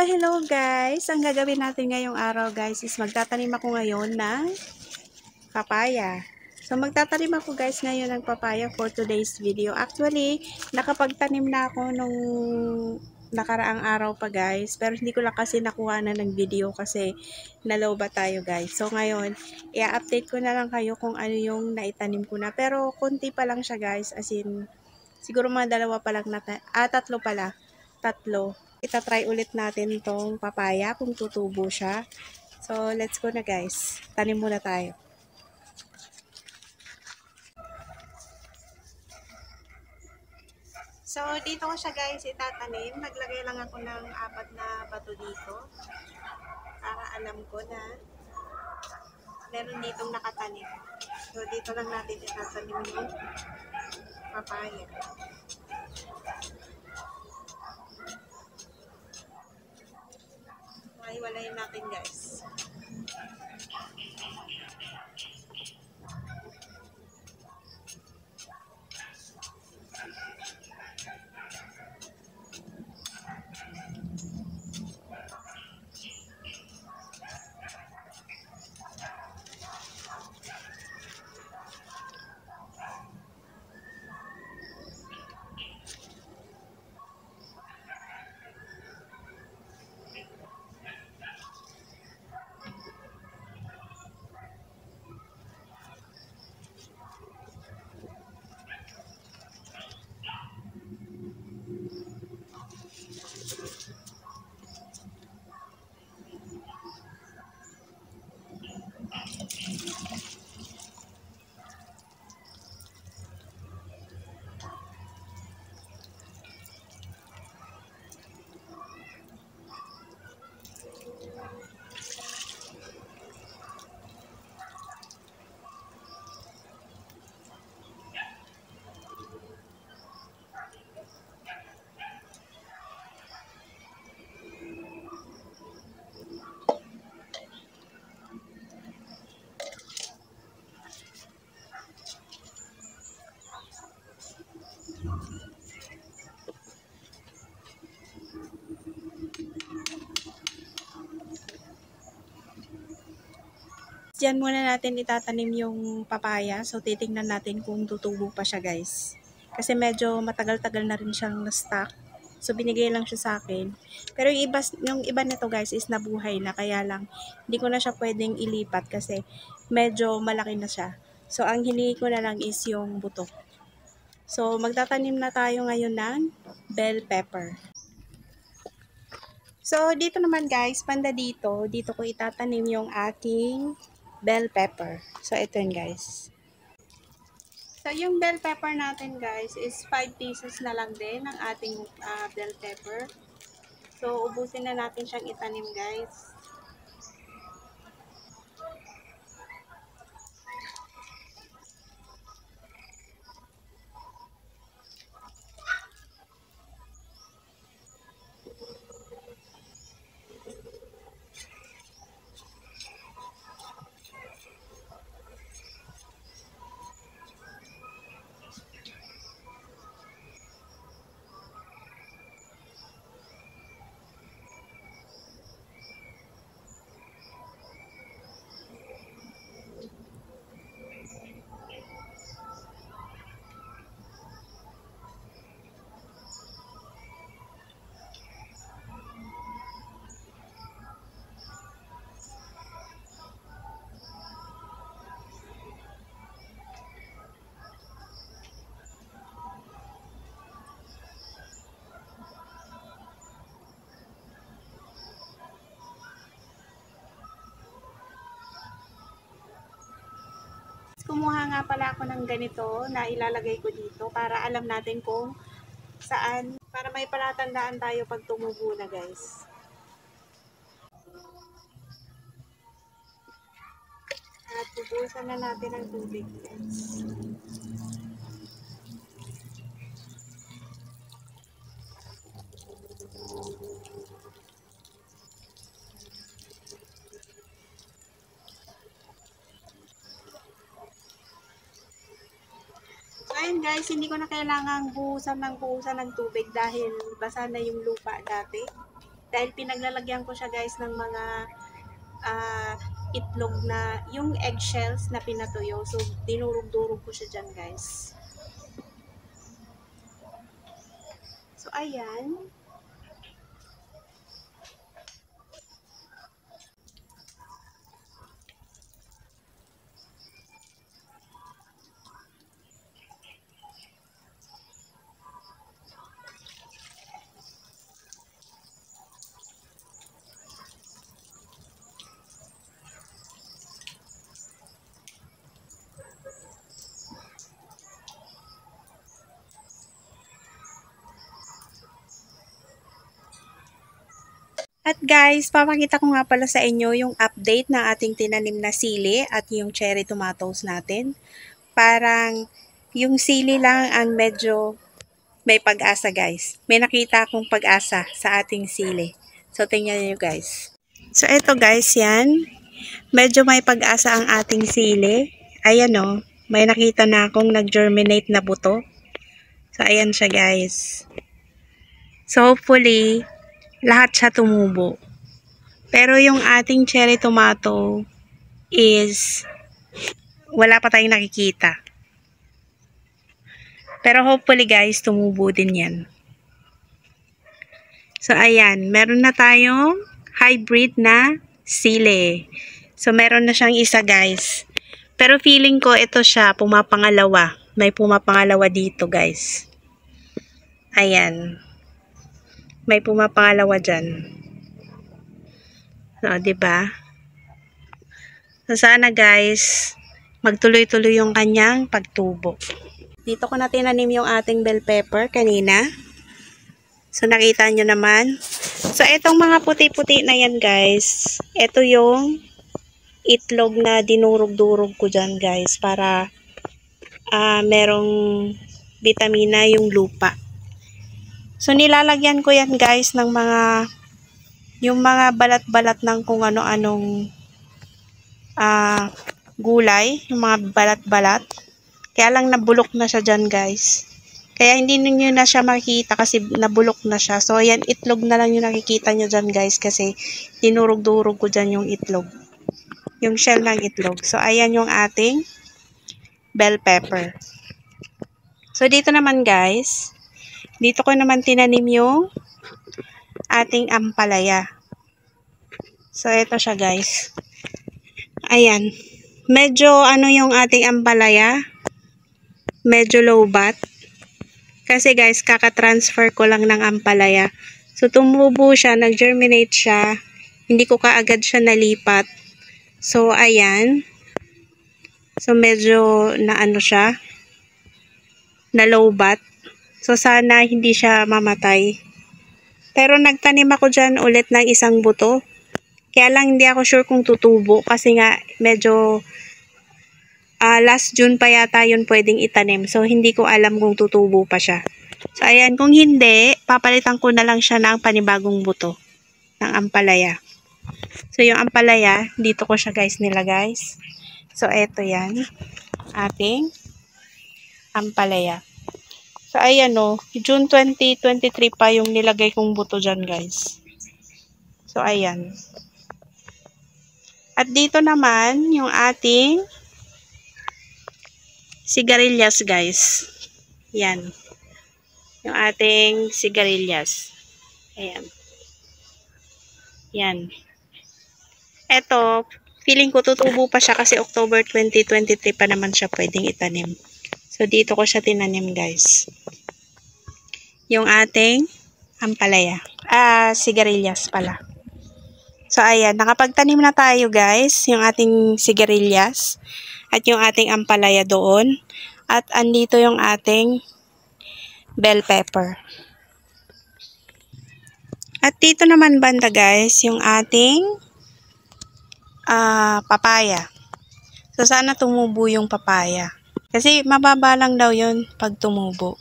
Hello guys! Ang gagawin natin ngayong araw guys is magtatanim ako ngayon ng papaya. So magtatanim ako guys ngayon ng papaya for today's video. Actually, nakapagtanim na ako nung nakaraang araw pa guys. Pero hindi ko lang kasi nakuha na ng video kasi nalow ba tayo guys. So ngayon, i-update ko na lang kayo kung ano yung naitanim ko na. Pero konti pa lang siya guys. As in, siguro mga dalawa pa lang tatlo pala. Tatlo. Itatry ulit natin itong papaya kung tutubo siya. So, let's go na guys. Tanim muna tayo. So, dito ko siya guys itatanim. Naglagay lang ako ng 4 na bato dito. Para alam ko na meron ditong nakatanim. So, dito lang natin itatanim yung papaya. Hiwalayin natin guys. Diyan muna natin itatanim yung papaya. So, titingnan natin kung tutubo pa siya guys. Kasi medyo matagal-tagal na rin siyang na-stock. So, binigay lang siya sa akin. Pero yung iba nito guys is nabuhay na. Kaya lang, hindi ko na siya pwedeng ilipat kasi medyo malaki na siya. So, ang hiningi ko na lang is yung buto. So, magtatanim na tayo ngayon ng bell pepper. So, dito naman guys, banda dito ko itatanim yung aking bell pepper. So, ito yun guys. So, yung bell pepper natin guys is 5 pieces na lang din ng ating bell pepper. So, ubusin na natin siyang itanim guys. Kumuha nga pala ako ng ganito na ilalagay ko dito para alam natin kung saan, para may palatandaan tayo pag tumubo na guys. At bubusan na natin ang tubig guys. Ayun guys, hindi ko na kailangang buhusan ng tubig dahil basa na yung lupa dati. Dahil pinaglalagyan ko siya guys ng mga itlog na, yung eggshells na pinatuyo. So, dinurog-durog ko siya dyan guys. So, ayan. At guys, papakita ko nga pala sa inyo yung update ng ating tinanim na sili at yung cherry tomatoes natin. Parang yung sili lang ang medyo may pag-asa guys. May nakita akong pag-asa sa ating sili. So tingnan niyo guys. So eto guys, yan. Medyo may pag-asa ang ating sili. Ayan o, may nakita na akong nag-germinate na buto. So ayan siya guys. So hopefully, lahat siya tumubo. Pero yung ating cherry tomato is wala pa tayong nakikita. Pero hopefully guys, tumubo din yan. So ayan, meron na tayong hybrid na sili. So meron na siyang isa guys. Pero feeling ko ito siya, pumapangalawa. May pumapangalawa dito guys. Ayan. May pumapangalawa dyan. So, diba? So, sana guys, magtuloy-tuloy yung kanyang pagtubo. Dito ko na tinanim yung ating bell pepper kanina. So, nakita nyo naman. So, itong mga puti-puti na yan guys, ito yung itlog na dinurog-durog ko dyan guys para merong vitamina yung lupa. So, nilalagyan ko yan guys ng yung mga balat-balat ng kung ano-anong gulay, yung mga balat-balat. Kaya lang nabulok na siya dyan guys. Kaya hindi ninyo na siya makikita kasi nabulok na siya. So, ayan, itlog na lang yung nakikita nyo dyan guys kasi dinurog-durog ko dyan yung itlog. Yung shell ng itlog. So, ayan yung ating bell pepper. So, dito naman guys, dito ko naman tinanim yung ating ampalaya. So, ito siya guys. Ayan. Medyo ano yung ating ampalaya? Medyo low bat. Kasi guys, kaka-transfer ko lang ng ampalaya. So, tumubo siya, nag-germinate siya. Hindi ko kaagad siya nalipat. So, ayan. So, medyo na ano siya, na low bat. So, sana hindi siya mamatay. Pero nagtanim ako dyan ulit ng isang buto. Kaya lang hindi ako sure kung tutubo. Kasi nga medyo last June pa yata yun pwedeng itanim. So, hindi ko alam kung tutubo pa siya. So, ayan. Kung hindi, papalitan ko na lang siya ng panibagong buto ng ampalaya. So, yung ampalaya, dito ko siya guys nilagay. So, eto yan. Ating ampalaya. So, ayan o. June 2023 pa yung nilagay kong buto dyan, guys. So, ayan. At dito naman, yung ating sigarilyas, guys. Yan. Yung ating sigarilyas. Ayan. Yan. Eto, feeling ko tutubo pa siya kasi October 2023 pa naman siya pwedeng itanim. So, dito ko siya tinanim, guys. Yung ating ampalaya. Sigarilyas pala. So, ayan. Nakapagtanim na tayo, guys. Yung ating sigarilyas. At yung ating ampalaya doon. At andito yung ating bell pepper. At dito naman banda, guys, yung ating papaya. So, sana tumubo yung papaya. Kasi mababa lang daw yun pag tumubo.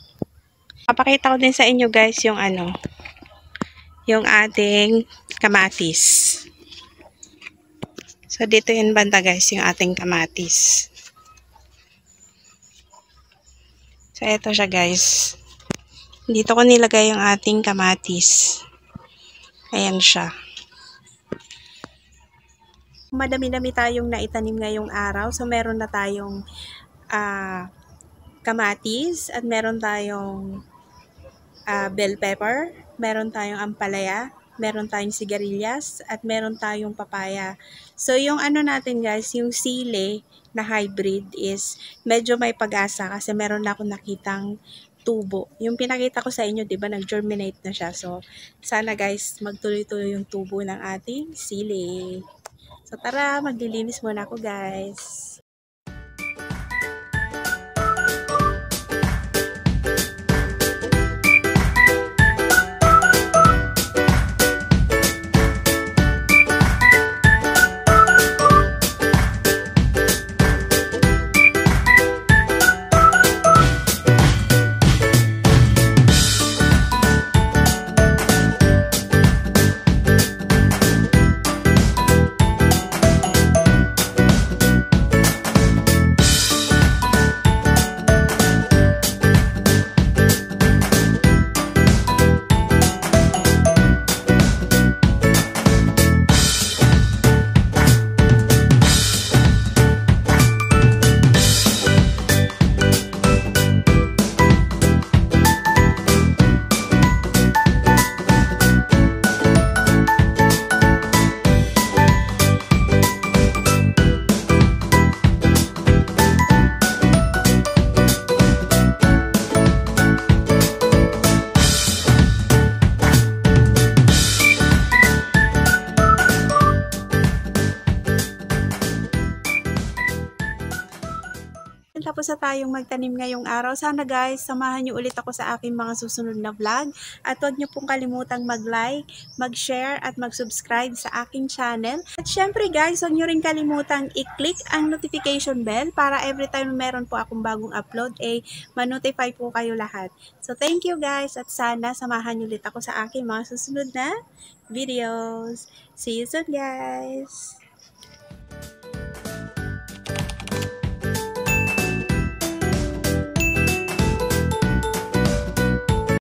Papakita ko din sa inyo guys yung yung ating kamatis. So dito yun banda guys yung ating kamatis. So eto siya guys. Dito ko nilagay yung ating kamatis. Ayan siya. Madami-dami tayong naitanim ngayong araw. So, meron na tayong kamatis at meron tayong bell pepper, meron tayong ampalaya, meron tayong sigarilyas, at meron tayong papaya. So, yung ano natin guys, yung sili na hybrid is medyo may pag-asa kasi meron na akong nakitang tubo. Yung pinakita ko sa inyo, di ba, nag-germinate na siya. So, sana guys, magtuloy-tuloy yung tubo ng ating sili. So, tara, maglilinis muna ako guys. Tapos na tayong magtanim ngayong araw. Sana guys, samahan niyo ulit ako sa aking mga susunod na vlog. At huwag niyo pong kalimutang mag-like, mag-share, at mag-subscribe sa aking channel. At syempre guys, huwag niyo rin kalimutang i-click ang notification bell para every time meron po akong bagong upload, ma-notify po kayo lahat. So thank you guys at sana samahan niyo ulit ako sa aking mga susunod na videos. See you soon guys!